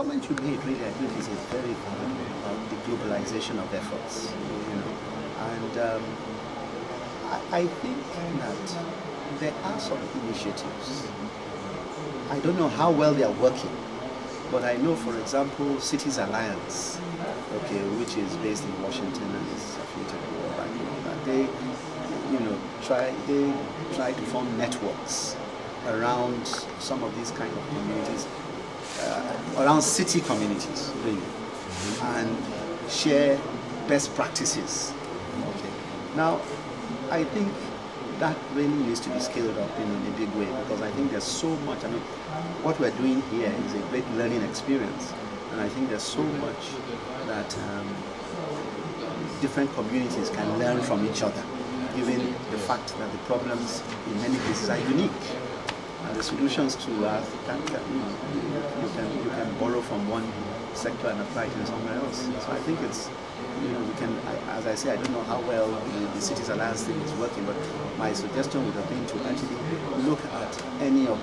comment you made really, I think, is very important about the globalization of efforts. And I think that there are some initiatives. I don't know how well they are working, but I know, for example, Cities Alliance, okay, which is based in Washington and is affiliated with World Bank, they, try to form networks around some of these kind of communities, around city communities, really, and share best practices. Okay. Now, I think that really needs to be scaled up in a big way, because I think there's so much. I mean, what we're doing here is a great learning experience, and I think there's so much that different communities can learn from each other, given the fact that the problems in many cases are unique, and the solutions to you can borrow from one sector and apply it in somewhere else. So I think it's, we can, as I say, I don't know how well the Cities Alliance thing is working, but my suggestion would have been to actually look at any of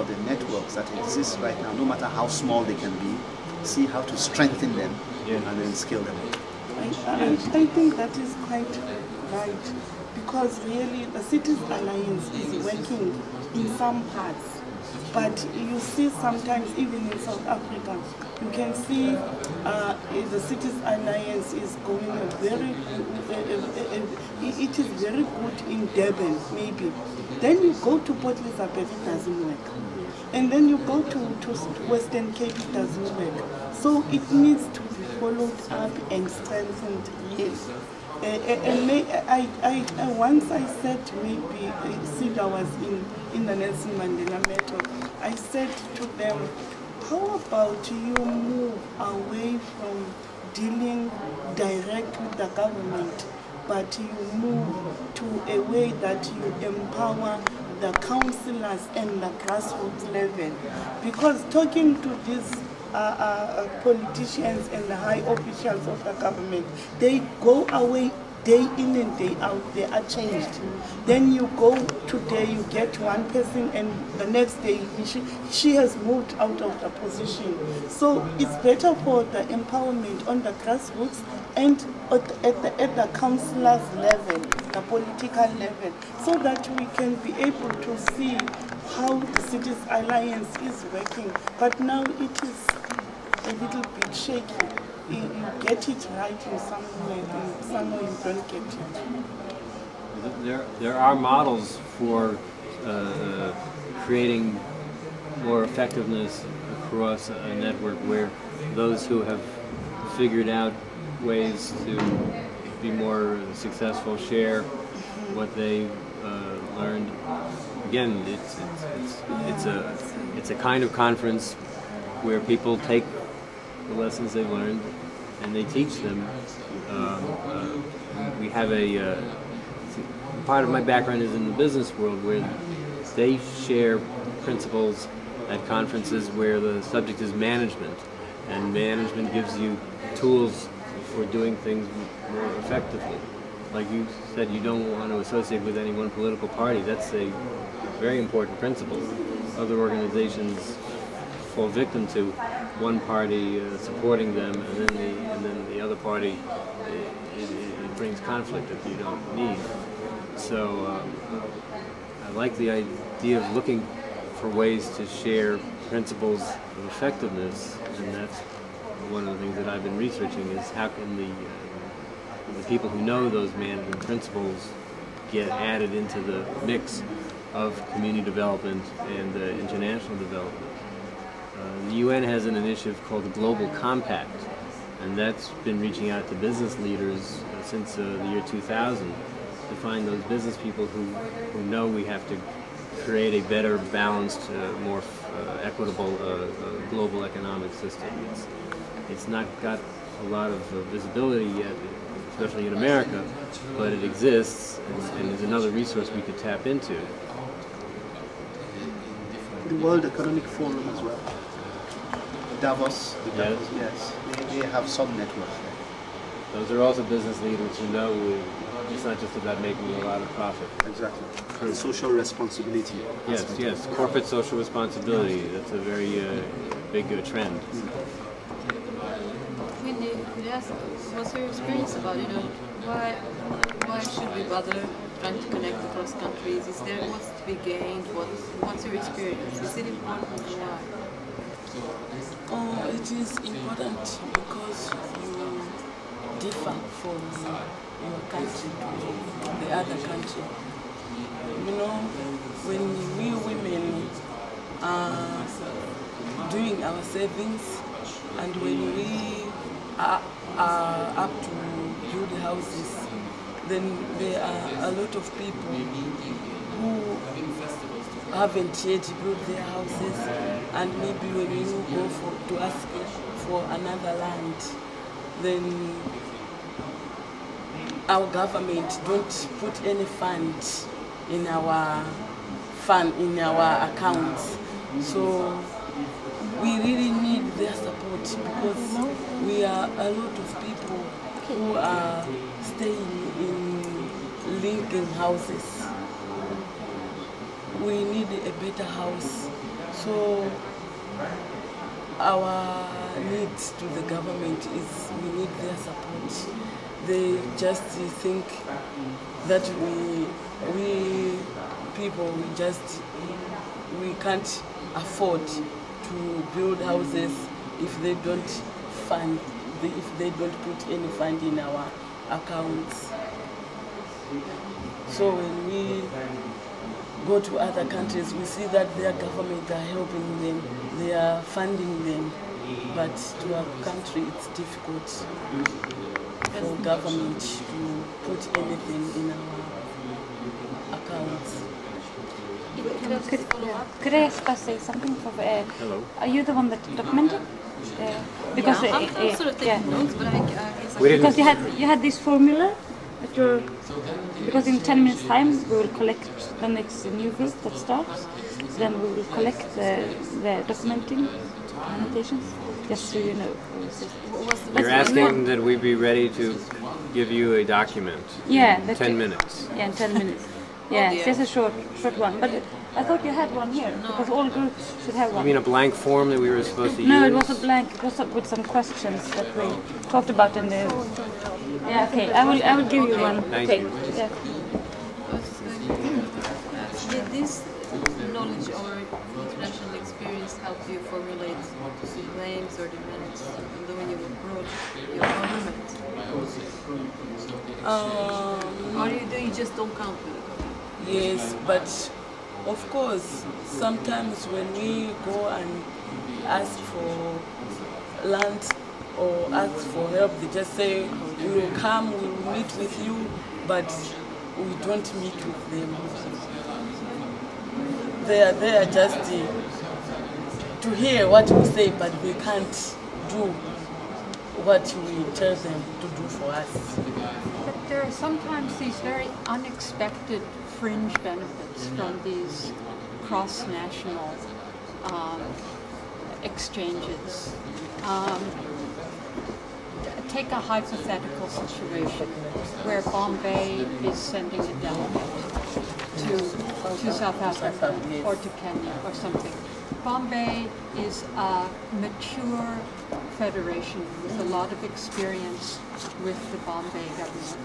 the networks that exist right now, no matter how small they can be, see how to strengthen them, and then scale them up. I think that is quite right, because really the Cities Alliance is working in some parts, but you see sometimes even in South Africa, you can see the Cities Alliance is going it is very good in Durban, maybe. Then you go to Port Elizabeth, it doesn't work. And then you go to Western Cape, it doesn't work. So it needs to be followed up and strengthened, yes. Once I said, maybe Sida was in the Nelson Mandela method, I said to them, how about you move away from dealing direct with the government, but you move to a way that you empower the councillors and the grassroots level? Because talking to these politicians and the high officials of the government, they go away day in and day out, they are changed. Then you go today, you get one person, and the next day she has moved out of the position. So it's better for the empowerment on the grassroots and at the councillors level, the political level, so that we can be able to see how the Cities Alliance is working. But now it is a little bit shaky. You get it right in somewhere, and somewhere you don't get it. There are models for creating more effectiveness across a network, where those who have figured out ways to be more successful share what they learned. Again, it's a kind of conference where people take the lessons they've learned and they teach them. We have part of my background is in the business world, where they share principles at conferences where the subject is management, and management gives you tools for doing things more effectively. Like you said, you don't want to associate with any one political party. That's a very important principle. Other organizations fall victim to one party supporting them, and then the other party, it brings conflict that you don't need. So I like the idea of looking for ways to share principles of effectiveness, and that's one of the things that I've been researching, is how can the people who know those management principles get added into the mix of community development and international development. The UN has an initiative called the Global Compact, and that's been reaching out to business leaders since the year 2000 to find those business people who know we have to create a better balanced, more equitable global economic system. It's not got a lot of visibility yet, especially in America, but it exists, and is another resource we could tap into. The World Economic Forum as well. Davos, yes, they have some networks there. Those are also business leaders who know it's not just about making a lot of profit. Exactly. The social responsibility. Yes, corporate social responsibility. That's a very big trend. Quindi, yes, what's your experience about, why should we bother trying to connect across countries? Is there what's to be gained? What's your experience? Is it important and why? Oh, it is important because you differ from your country to the other country. When we women are doing our savings and when we are up to build houses, then there are a lot of people who haven't yet built their houses, and maybe when you go to ask for another land, then our government don't put any fund in our accounts. So we really need their support because we are a lot of people who are staying in Lincoln houses. We need a better house. So our needs to the government is we need their support. They just think that we people we can't afford to build houses if they don't put any fund in our accounts. So when we go to other countries, we see that their government are helping them, they are funding them, but to our country it's difficult for government to put anything in our accounts. Could I say something? Hello. Are you the one that documented? Because yeah, I'm sort of taking notes, but I guess because you had this formula that you're, because in 10 minutes time we will collect the next new group that starts. Then we will collect the documentations, just so you know. You're asking that we be ready to give you a document in 10 minutes. Yeah, in 10 minutes. Yeah, it's just a short one. But I thought you had one here, because all groups should have one. You mean a blank form that we were supposed to use? No, it was a blank. It was with some questions that we talked about in the... Yeah, okay. I will give you one. Thank okay. you. Yeah. Did this knowledge or international experience help you formulate claims or demands when you approach your government? Or you just don't count with it? Yes, but of course, sometimes when we go and ask for land or ask for help, they just say, we will come, we will meet with you, but we don't meet with them. They are there just to hear what we say, but we can't do what we tell them to do for us. But there are sometimes these very unexpected fringe benefits from these cross-national exchanges. Take a hypothetical situation where Bombay is sending a delegate to South Africa or to Kenya or something. Bombay is a mature federation with a lot of experience with the Bombay government.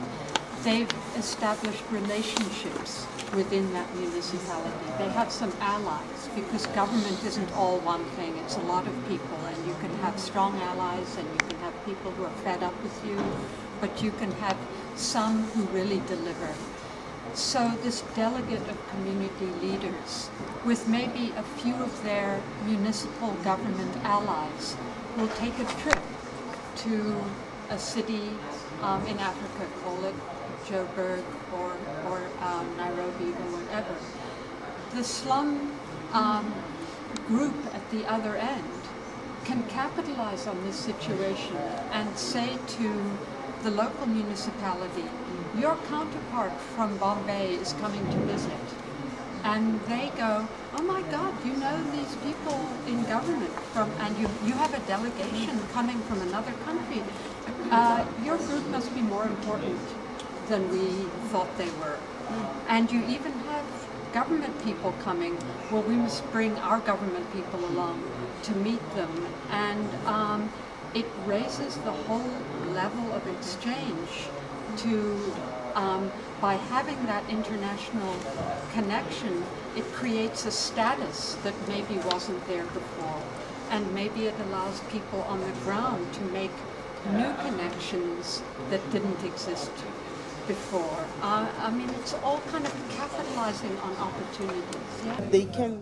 They've established relationships within that municipality. They have some allies because government isn't all one thing. It's a lot of people, and you can have strong allies and you can have people who are fed up with you, but you can have some who really deliver. So this delegate of community leaders, with maybe a few of their municipal government allies, will take a trip to a city in Africa, call it Joburg or Nairobi or whatever. The slum group at the other end can capitalize on this situation and say to the local municipality, your counterpart from Bombay is coming to visit. And they go, oh my God, you know these people in government and you have a delegation coming from another country. Your group must be more important than we thought they were. And you even have government people coming, well, we must bring our government people along to meet them. And it raises the whole level of exchange to, by having that international connection, it creates a status that maybe wasn't there before. And maybe it allows people on the ground to make new connections that didn't exist before. I mean, it's all kind of capitalizing on opportunities. Yeah? They can